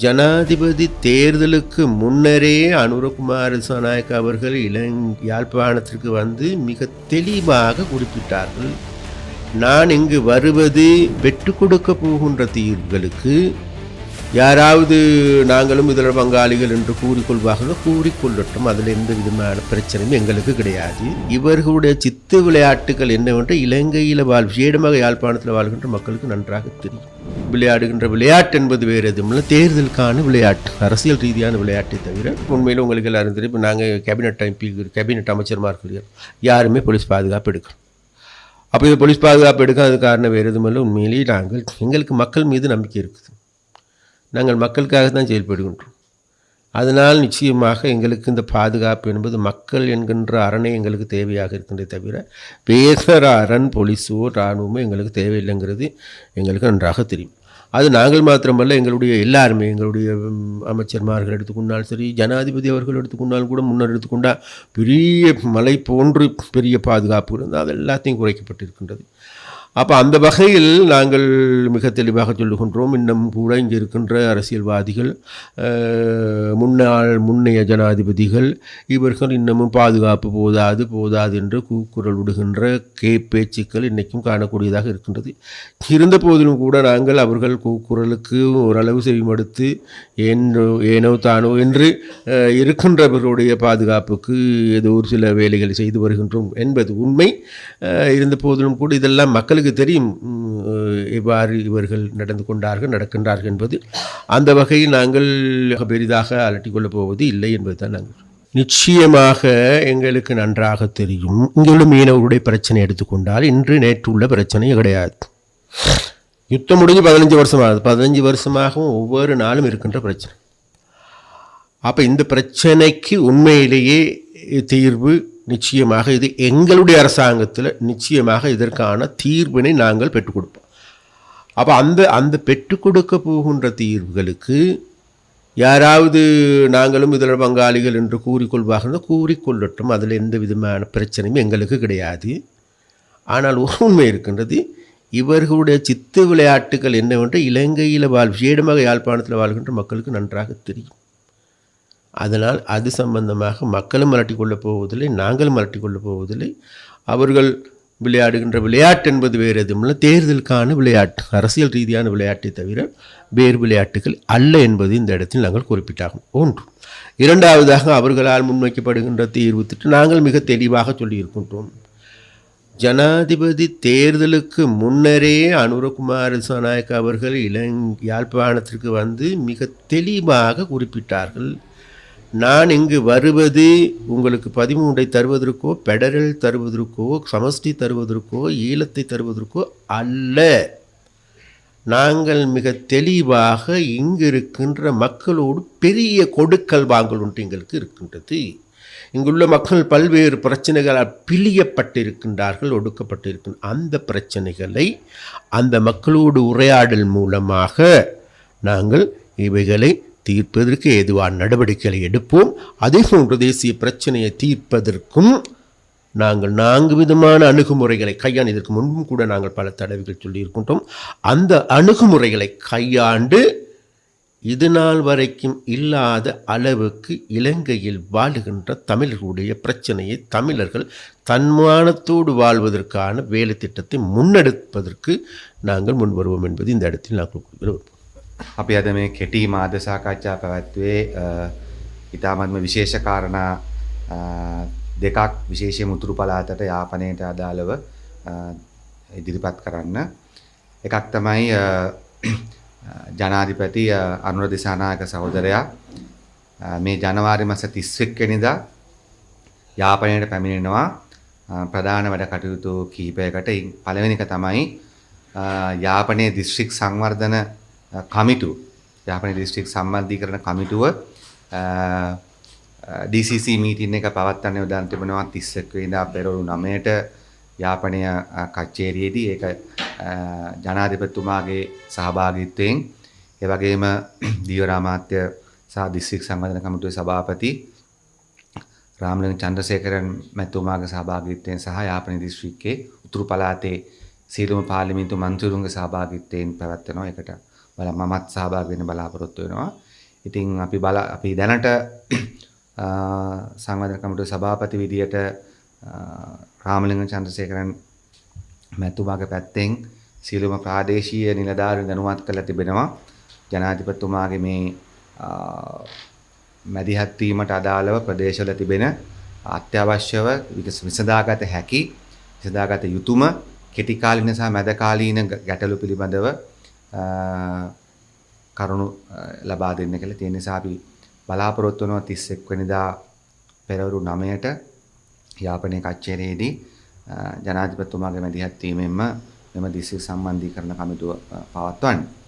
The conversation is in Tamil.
ஜனாதிபதி தேர்தலுக்கு முன்னரே அனுரகுமார திசாநாயக்க அவர்கள் யாழ்ப்பாணத்திற்கு வந்து மிக தெளிவாக குறிப்பிட்டார்கள். நான் இங்கு வருவது பெற்றுக் கொடுக்க போகின்ற தீர்வுகளுக்கு யாராவது நாங்களும் இதில் பங்காளிகள் என்று கூறிக்கொள்வார்கள், கூறிக்கொள்ளட்டும். அதில் எந்த விதமான பிரச்சனையும் எங்களுக்கு கிடையாது. இவர்களுடைய சித்து விளையாட்டுகள் என்னவென்று இலங்கையில் விசேடமாக யாழ்ப்பாணத்தில் வாழ்கின்ற மக்களுக்கு நன்றாக தெரியும். விளையாடுகின்ற விளையாட்டு என்பது வேறு எதுவும் தேர்தலுக்கான விளையாட்டு, அரசியல் ரீதியான விளையாட்டை தவிர உண்மையில் உங்களுக்கு எல்லாரும் தெரியும். இப்போ நாங்கள் கேபினட் அமைச்சர்மார்கள் யாருமே போலீஸ் பாதுகாப்பு எடுக்கிறோம். அப்போ இது போலீஸ் பாதுகாப்பு எடுக்காத காரணம் வேறு எதுவும் இல்லை. உண்மையிலேயே எங்களுக்கு மக்கள் மீது நம்பிக்கை இருக்குது. நாங்கள் மக்களுக்காக தான் செயல்படுகின்றோம். அதனால் நிச்சயமாக எங்களுக்கு இந்த பாதுகாப்பு என்பது மக்கள் என்கின்ற அரணை எங்களுக்கு தேவையாக இருக்கின்றே தவிர வேறு அரண் போலீஸோ இராணுவமோ எங்களுக்கு தேவையில்லைங்கிறது எங்களுக்கு நன்றாக தெரியும். அது நாங்கள் மாத்திரமல்ல, எங்களுடைய எல்லாருமே, எங்களுடைய அமைச்சர்மார்கள் எடுத்துக்கொண்டாலும் சரி, ஜனாதிபதி அவர்கள் எடுத்துக்கொண்டாலும் கூட, முன்னர் எடுத்துக்கொண்டால் பெரிய மலை போன்று பெரிய பாதுகாப்பு இருந்தால் அது எல்லாத்தையும் குறைக்கப்பட்டிருக்கின்றது. அப்போ அந்த வகையில் நாங்கள் மிக தெளிவாக சொல்லுகின்றோம். இன்னும் கூட இங்கே இருக்கின்ற அரசியல்வாதிகள், முன்னைய ஜனாதிபதிகள் இவர்கள் இன்னமும் பாதுகாப்பு போதாது என்று கூக்குரல் விடுகின்ற பேச்சுக்கள் இன்றைக்கும் காணக்கூடியதாக இருக்கின்றது. இருந்த போதிலும் கூட நாங்கள் அவர்கள் கூக்குரலுக்கு ஓரளவு செவிமடுத்து ஏனோ தானோ என்று இருக்கின்றவர்களுடைய பாதுகாப்புக்கு ஏதோ ஒரு சில வேலைகளை செய்து வருகின்றோம் என்பது உண்மை. இருந்த போதிலும் கூட இதெல்லாம் மக்களுக்கு தெரியும் எவ்வாறு இவர்கள் நடக்கின்றார்கள் என்பது. அந்த வகையில் நாங்கள் பெரிதாக அலட்டிக்கொள்ளப் போவது இல்லை என்பதுதான் நாங்கள். நிச்சயமாக எங்களுக்கு நன்றாக தெரியும். இங்குள்ள மீனவர்களுடைய பிரச்சனை எடுத்துக்கொண்டால் இன்று நேற்று உள்ள பிரச்சனை கிடையாது. யுத்தம் முடிஞ்சு 15 வருஷமாகுது. 15 வருஷமாகவும் ஒவ்வொரு நாளும் இருக்கின்ற பிரச்சனை. அப்போ இந்த பிரச்சனைக்கு உண்மையிலேயே தீர்வு நிச்சயமாக இது எங்களுடைய அரசாங்கத்தில் நிச்சயமாக இதற்கான தீர்வினை நாங்கள் பெற்றுக் கொடுப்போம். அப்போ அந்த பெற்றுக் கொடுக்க போகின்ற தீர்வுகளுக்கு யாராவது நாங்களும் இதில் பங்காளிகள் என்று கூறிக்கொள்வார்கள், கூறிக்கொள்ளட்டும். அதில் எந்த விதமான பிரச்சனையும் எங்களுக்கு கிடையாது. ஆனால் ஒரு உண்மை இருக்கின்றது. இவர்களுடைய சித்து விளையாட்டுகள் என்னவென்று இலங்கையில் விசேடமாக யாழ்ப்பாணத்தில் வாழ்கின்ற மக்களுக்கு நன்றாக தெரியும். அதனால் அது சம்பந்தமாக மக்களும் மிரட்டிக்கொள்ளப் போவதில்லை, நாங்களும் மிரட்டிக்கொள்ளப் போவதில்லை. அவர்கள் விளையாடுகின்ற விளையாட்டு என்பது வேறு எதுவும் இல்லை, தேர்தலுக்கான விளையாட்டு, அரசியல் ரீதியான விளையாட்டை தவிர வேறு விளையாட்டுகள் அல்ல என்பது இந்த இடத்தில் நாங்கள் குறிப்பிட்டாகும். ஒன்று. இரண்டாவதாக, அவர்களால் முன்வைக்கப்படுகின்ற தீர்வு திட்டம் நாங்கள் மிக தெளிவாக சொல்லியிருக்கின்றோம். ஜனாதிபதி தேர்தலுக்கு முன்னரே அனுரகுமார திசாநாயக்க அவர்கள் யாழ்ப்பாணத்திற்கு வந்து மிக தெளிவாக குறிப்பிட்டார்கள். நான் இங்கு வருவது உங்களுக்கு 13 தருவதற்கோ, பெடரல் தருவதற்கோ, சமஷ்டி தருவதற்கோ, ஈழத்தை தருவதற்கோ அல்ல. நாங்கள் மிக தெளிவாக இங்கு இருக்கின்ற மக்களோடு பெரிய கொடுக்கல் வாங்கல் ஒன்று எங்களுக்கு இருக்கின்றது. இங்குள்ள மக்கள் பல்வேறு பிரச்சனைகளால் பிழியப்பட்டிருக்கின்றார்கள், ஒடுக்கப்பட்டிருக்கின்ற அந்த பிரச்சனைகளை அந்த மக்களோடு உரையாடல் மூலமாக நாங்கள் இவைகளை தீர்ப்பதற்கு ஏதுவான நடவடிக்கைகளை எடுப்போம். அதே போன்று தேசிய பிரச்சனையை தீர்ப்பதற்கும் நாங்கள் 4 விதமான அணுகுமுறைகளை கையாண்டு, இதற்கு முன்பும் கூட நாங்கள் பல தடவைகள் சொல்லியிருக்கின்றோம். அந்த அணுகுமுறைகளை கையாண்டு இது நாள் வரைக்கும் இல்லாத அளவுக்கு இலங்கையில் வாழுகின்ற தமிழர்களுடைய பிரச்சனையை தமிழர்கள் தன்மானத்தோடு வாழ்வதற்கான வேலை திட்டத்தை முன்னெடுப்பதற்கு நாங்கள் முன்வருவோம் என்பது இந்த இடத்தில் நாங்கள் குறிப்பிடுவோம். අපි අද මේ කෙටි මාධ්‍ය සාකච්ඡා පැවැත්වුවේ ඉතාමත්ම විශේෂ කාරණා දෙකක් විශේෂයෙන් උතුරු පළාතට යාපනයට අදාළව ඉදිරිපත් කරන්න. එකක් තමයි ජනාධිපති අනුර දිසානායක සහෝදරයා මේ ජනවාරි මාස 31 වෙනිදා යාපනයට පැමිණෙනවා ප්‍රධාන වැඩ කටයුතු කිහිපයකට. පළවෙනි එක තමයි යාපනයේ දිස්ත්‍රික් සංවර්ධන කමිටුව, යාපනයේ දිස්ත්‍රික් සම්බන්ධීකරණ කමිටුව DCC මීටින් එක පවත්වන්න යොදාගෙන තිබෙනවා 31 වෙනිදා පෙරවරු 9ට යාපනය කච්චේරියේදී. ඒක ජනාධිපතිතුමාගේ සහභාගීත්වයෙන්, ඒ වගේම දීවර අමාත්‍ය සහ දිස්ත්‍රික් සංවර්ධන කමිටුවේ සභාපති රාමලිංග චන්ද්‍රසේකරන් මැතිතුමාගේ සහභාගීත්වයෙන් සහ යාපනයේ දිස්ත්‍රික්කයේ උතුරු පළාතේ සියලුම පාර්ලිමේන්තු මන්ත්‍රීවරුන්ගේ සහභාගීත්වයෙන් පැවැත්වෙනවා. ඒකට මමත් සහභාගී වෙන්න බලාපොරොත්තු වෙනවා. ඉතින් අපි දැනට සංවර්ධන කමිටුවේ සභාපති විදියට රාමලිංග චන්ද්‍රසේකරන් මැතිතුමාගේ පැත්තෙන් සියලුම ප්‍රාදේශීය නිලධාරීන් දැනුවත් කරලා තිබෙනවා. ජනාධිපතිතුමාගේ මේ මැදිහත් වීමට අදාළව ප්‍රදේශවල තිබෙන අත්‍යවශ්‍යව විසඳාගත හැකි විසඳාගත යුතුම කෙටි කාලීන සහ මැද කාලීන ගැටලු පිළිබඳව කරුණු ලබා දෙන්න කියලා. ඒ නිසා අපි බලාපොරොත්තු වෙනවා 31 වෙනිදා පෙරවරු 9ට යාපනයේ කච්චේරියේදී ජනාධිපතිතුමාගේ මැදිහත් වීමෙන්ම මෙම දිස්ත්‍රික් සම්බන්ධීකරණ කමිටුව පවත්වන්නේ.